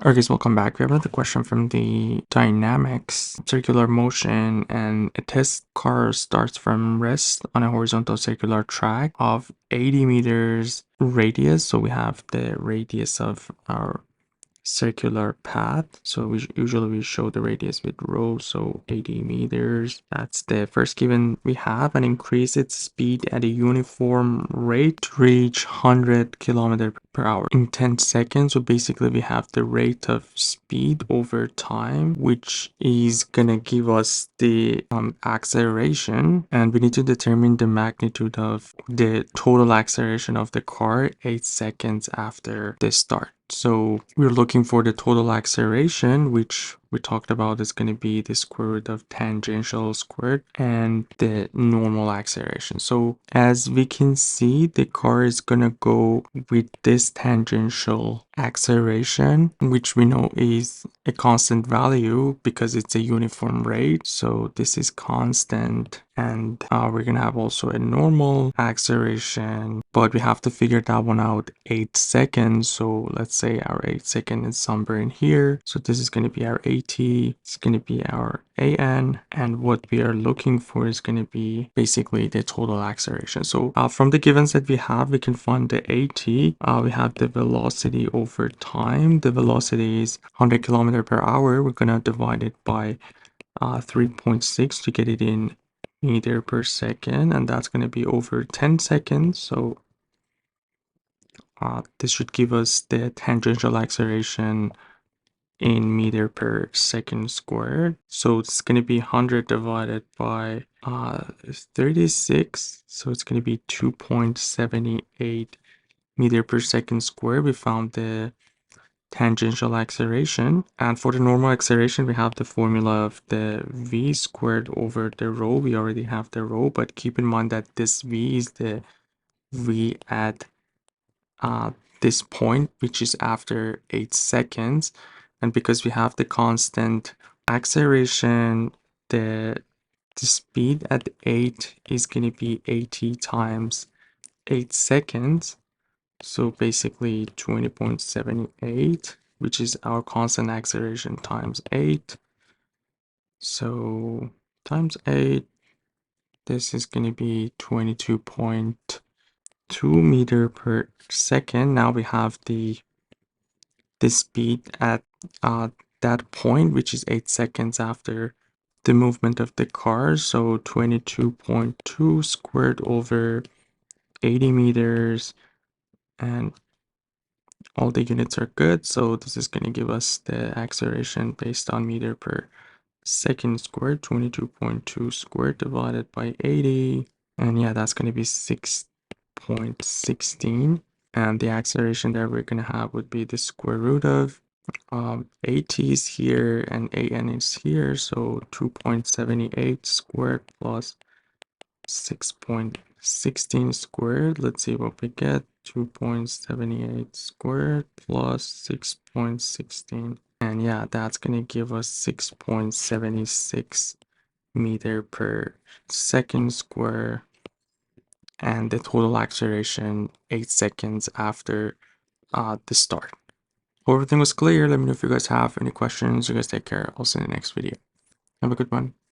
Okay, so welcome back. We have another question from the dynamics, circular motion, and a test car starts from rest on a horizontal circular track of 80 meters radius. So we have the radius of our circular path. So we usually show the radius with rho, so 80 meters. That's the first given we have, and increase its speed at a uniform rate to reach 100 kilometers per hour in 10 seconds. So basically we have the rate of speed over time, which is gonna give us the acceleration, and we need to determine the magnitude of the total acceleration of the car 8 seconds after the start. So we're looking for the total acceleration, which we talked about is going to be the square root of tangential squared and the normal acceleration. So as we can see, the car is going to go with this tangential acceleration, which we know is a constant value because it's a uniform rate. So this is constant, and we're gonna have also a normal acceleration, but we have to figure that one out 8 seconds. So let's say our 8 second is somewhere in here. So this is going to be our AT, it's going to be our AN, and what we are looking for is going to be basically the total acceleration. So from the givens that we have, we can find the AT. We have the velocity over time. The velocity is 100 kilometers per hour. We're going to divide it by 3.6 to get it in meter per second, and that's going to be over 10 seconds. So this should give us the tangential acceleration in meter per second squared. So it's going to be 100 divided by 36. So it's going to be 2.78 meter per second squared. We found the tangential acceleration, and for the normal acceleration we have the formula of the v squared over the rho. We already have the rho, but keep in mind that this v is the v at this point, which is after 8 seconds, and because we have the constant acceleration, the speed at 8 is going to be 80 times 8 seconds. So basically 20.78, which is our constant acceleration times 8. So times 8, this is going to be 22.2 meter per second. Now we have the speed at that point, which is 8 seconds after the movement of the car. So 22.2 squared over 80 meters, and all the units are good. So this is going to give us the acceleration based on meter per second squared, 22.2 squared divided by 80. And yeah, that's going to be 6.16. And the acceleration that we're going to have would be the square root of AT is here and AN is here. So 2.78 squared plus 6.16 squared. Let's see what we get. 2.78 squared plus 6.16. And yeah, that's going to give us 6.76 meter per second square. And the total acceleration 8 seconds after the start. Hope everything was clear. Let me know if you guys have any questions. You guys take care. I'll see you in the next video. Have a good one.